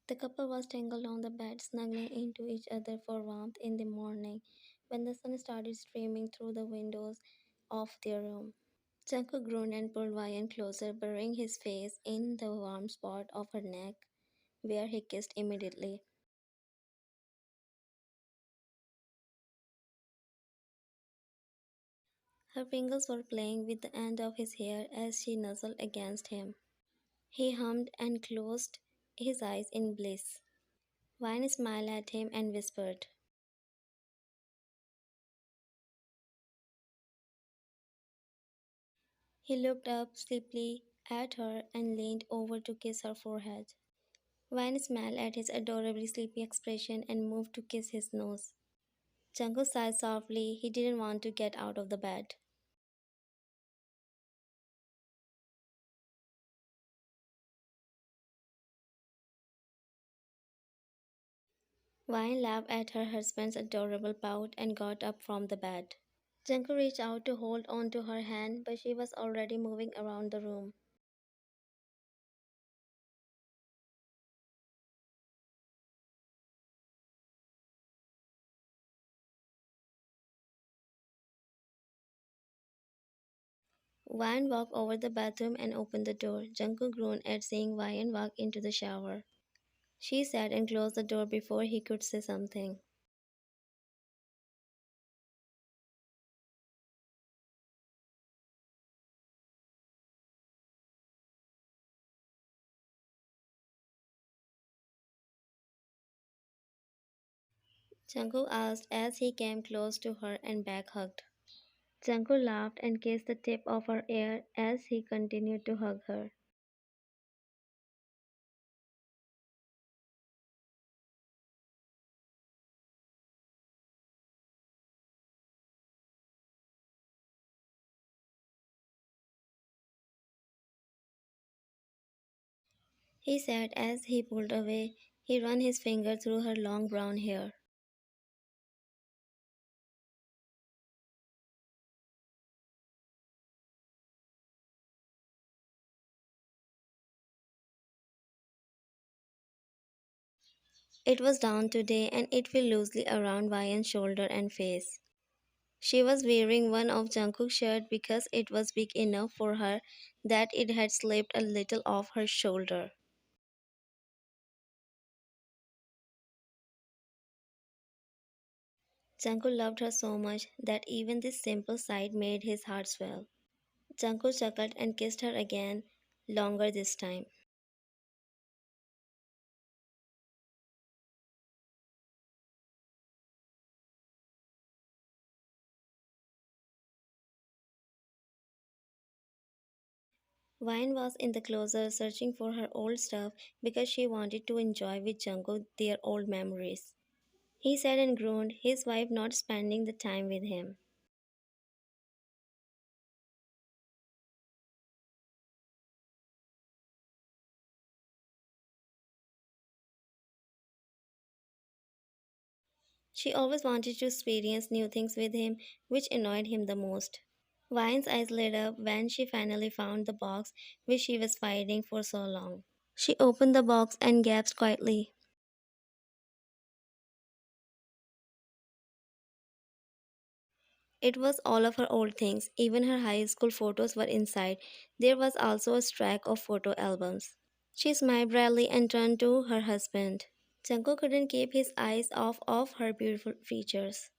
The couple was tangled on the bed, snuggling into each other for warmth in the morning when the sun started streaming through the windows of their room. Jungkook groaned and pulled Ryan closer, burying his face in the warm spot of her neck, where he kissed immediately. Her fingers were playing with the end of his hair as she nuzzled against him. He hummed and closed his eyes in bliss. Ryan smiled at him and whispered. He looked up sleepily at her and leaned over to kiss her forehead. Ryan smiled at his adorably sleepy expression and moved to kiss his nose. Jungkook sighed softly. He didn't want to get out of the bed. Ryan laughed at her husband's adorable pout and got up from the bed. Jungkook reached out to hold on to her hand, but she was already moving around the room. Ryan walked over the bathroom and opened the door. Jungkook groaned at seeing Ryan walk into the shower. She sat and closed the door before he could say something. Jungkook asked as he came close to her and back hugged. Jungkook laughed and kissed the tip of her ear as he continued to hug her. He said as he pulled away. He ran his finger through her long brown hair. It was down today and it fell loosely around Ryan's shoulder and face. She was wearing one of Jungkook's shirts because it was big enough for her that it had slipped a little off her shoulder. Jungkook loved her so much that even this simple sight made his heart swell. Jungkook chuckled and kissed her again, longer this time. Vine was in the closet searching for her old stuff because she wanted to enjoy with Jungkook their old memories. He said and groaned, his wife not spending the time with him. She always wanted to experience new things with him, which annoyed him the most. Vine's eyes lit up when she finally found the box which she was fighting for so long. She opened the box and gasped quietly. It was all of her old things, even her high school photos were inside. There was also a stack of photo albums. She smiled brightly and turned to her husband. Jungkook couldn't keep his eyes off of her beautiful features.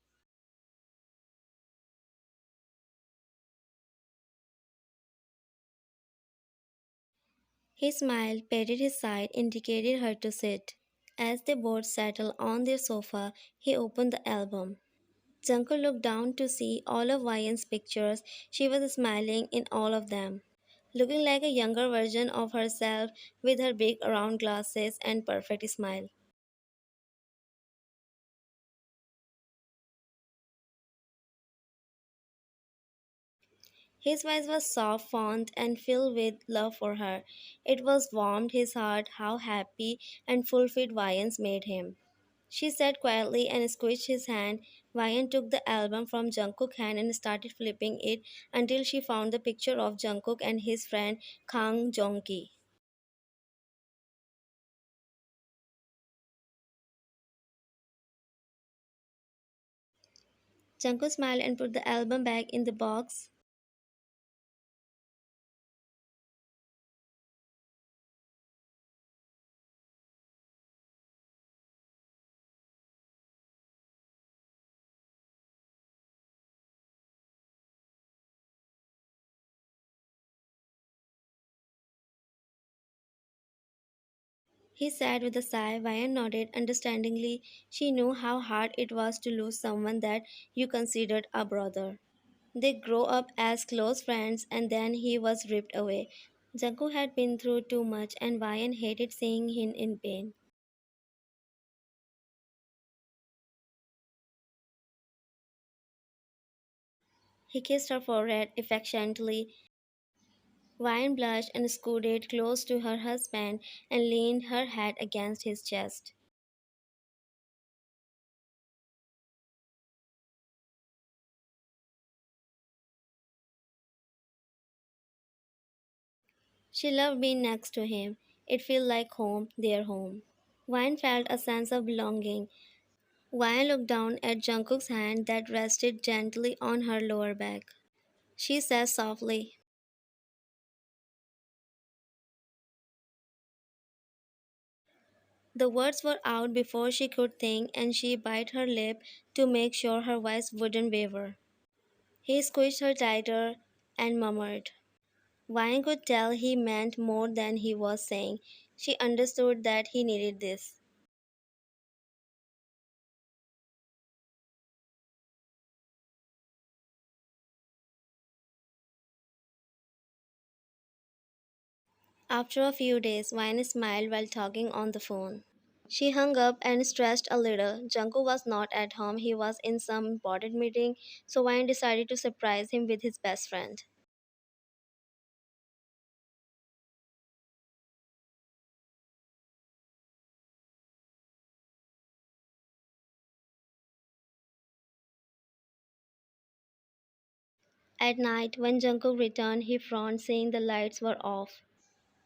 He smiled, patted his side, indicated her to sit. As they both settled on their sofa, he opened the album. Jungkook looked down to see all of Ryan's pictures. She was smiling in all of them, looking like a younger version of herself with her big round glasses and perfect smile. His voice was soft, fond, and filled with love for her. It was warmed his heart how happy and fulfilled Ryan's made him. She sat quietly and squeezed his hand. Ryan took the album from Jungkook's hand and started flipping it until she found the picture of Jungkook and his friend Kang Jongki. Jungkook smiled and put the album back in the box. He said with a sigh. Ryan nodded understandingly. She knew how hard it was to lose someone that you considered a brother. They grew up as close friends and then he was ripped away. Jungkook had been through too much and Ryan hated seeing him in pain. He kissed her forehead affectionately. Ryan blushed and scooted close to her husband and leaned her head against his chest. She loved being next to him. It felt like home, their home. Ryan felt a sense of belonging. Ryan looked down at Jungkook's hand that rested gently on her lower back. She said softly, the words were out before she could think, and she bit her lip to make sure her voice wouldn't waver. He squished her tighter and murmured. Wang could tell he meant more than he was saying. She understood that he needed this. After a few days, Wang smiled while talking on the phone. She hung up and stressed a little. Jungkook was not at home, he was in some important meeting, so Wang decided to surprise him with his best friend. At night, when Jungkook returned, he frowned, saying the lights were off.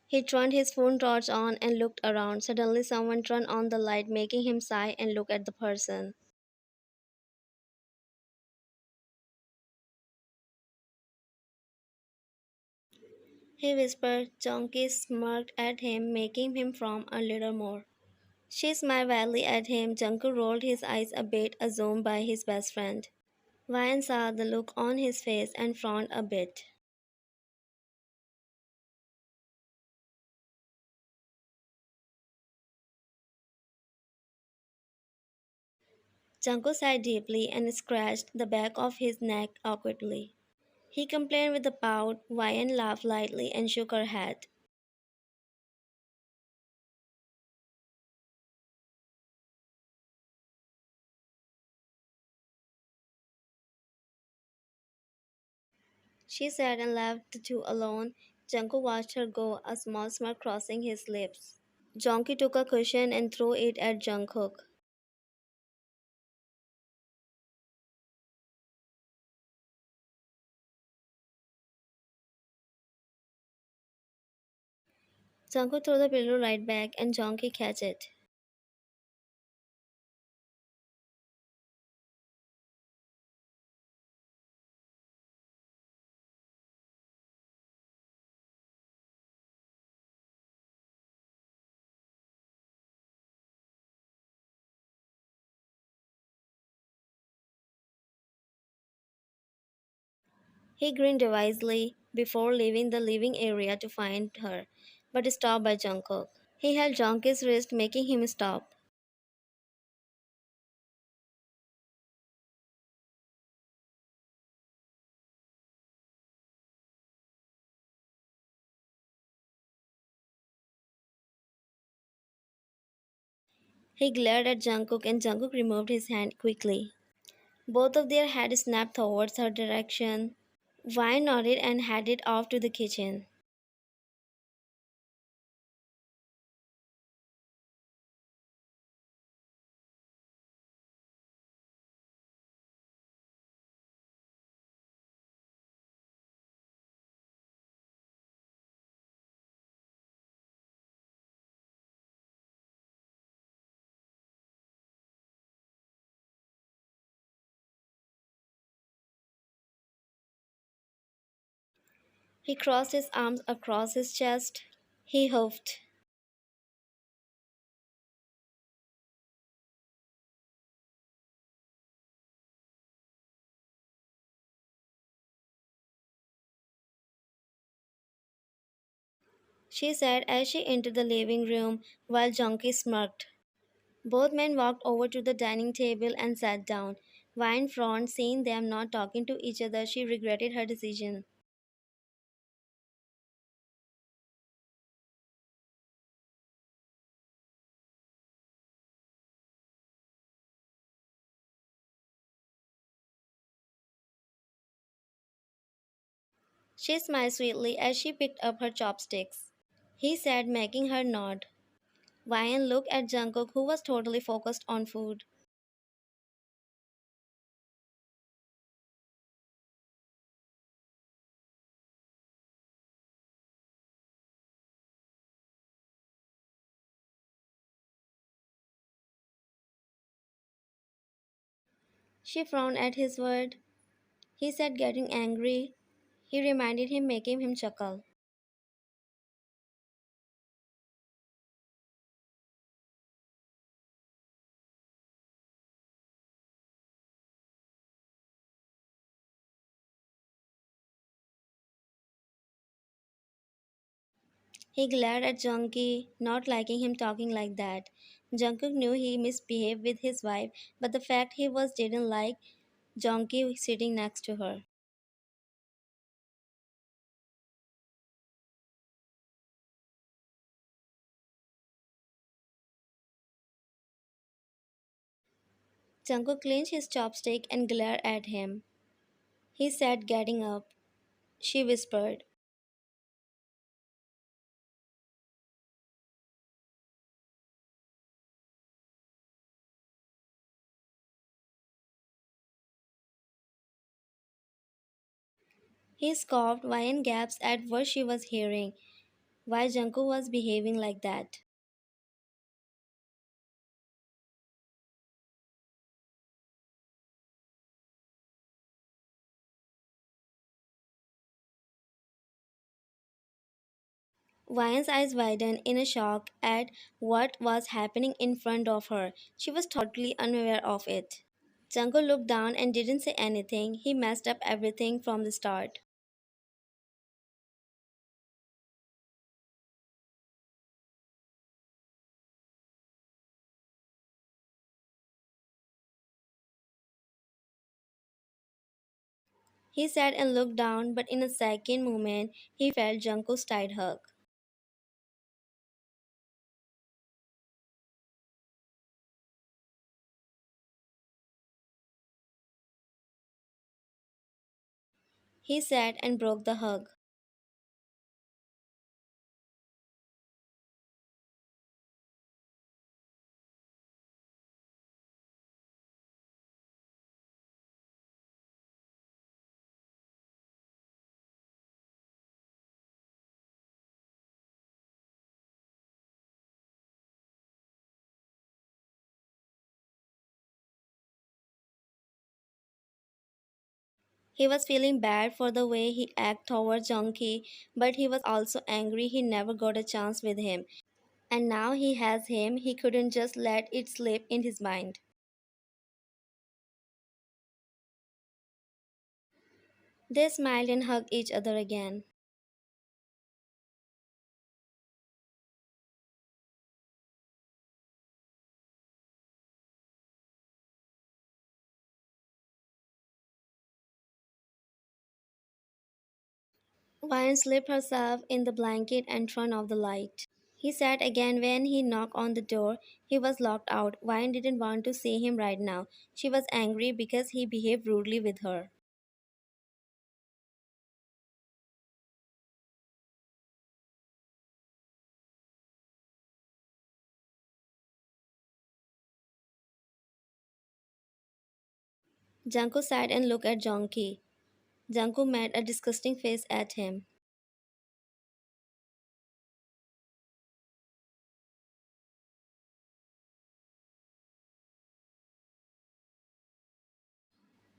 He turned his phone torch on and looked around. Suddenly, someone turned on the light, making him sigh and look at the person. He whispered. Chonky smirked at him, making him frown a little more. She smiled widely at him. Jungkook rolled his eyes a bit, assumed by his best friend. Ryan saw the look on his face and frowned a bit. Jungkook sighed deeply and scratched the back of his neck awkwardly. He complained with a pout. Ryan laughed lightly and shook her head. She sat and left the two alone. Jungkook watched her go, a small smirk crossing his lips. Jonky took a cushion and threw it at Jungkook. Jungkook threw the pillow right back and Jonky catch it. He grinned derisively before leaving the living area to find her, but stopped by Jungkook. He held Jonky's wrist, making him stop. He glared at Jungkook and Jungkook removed his hand quickly. Both of their heads snapped towards her direction. Vine nodded and headed off to the kitchen. He crossed his arms across his chest. He huffed. She said as she entered the living room while Junkie smirked. Both men walked over to the dining table and sat down. Vine frowned, seeing them not talking to each other. She regretted her decision. She smiled sweetly as she picked up her chopsticks. He said, making her nod. Vine looked at Jungkook, who was totally focused on food. She frowned at his word. He said, getting angry. He reminded him, making him chuckle. He glared at Jungkook, not liking him talking like that. Jungkook knew he misbehaved with his wife, but the fact he was didn't like Jungkook sitting next to her. Jungkook clenched his chopstick and glared at him. He said, getting up. She whispered. He scoffed, Ryan gasped at what she was hearing. Why Jungkook was behaving like that. Ryan's eyes widened in a shock at what was happening in front of her. She was totally unaware of it. Jungkook looked down and didn't say anything. He messed up everything from the start. He sat and looked down, but in a second moment, he felt Jungkook's tight hug. He sat and broke the hug. He was feeling bad for the way he acted towards Jungkook, but he was also angry he never got a chance with him. And now he has him, he couldn't just let it slip in his mind. They smiled and hugged each other again. Vine slipped herself in the blanket and turned off the light. He sat again when he knocked on the door. He was locked out. Vine didn't want to see him right now. She was angry because he behaved rudely with her. Jungkook sat and looked at Jongki. Jungkook made a disgusting face at him.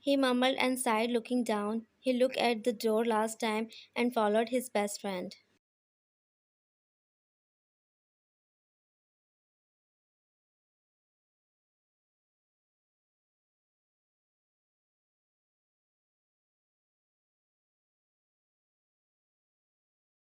He mumbled and sighed, looking down. He looked at the door last time and followed his best friend.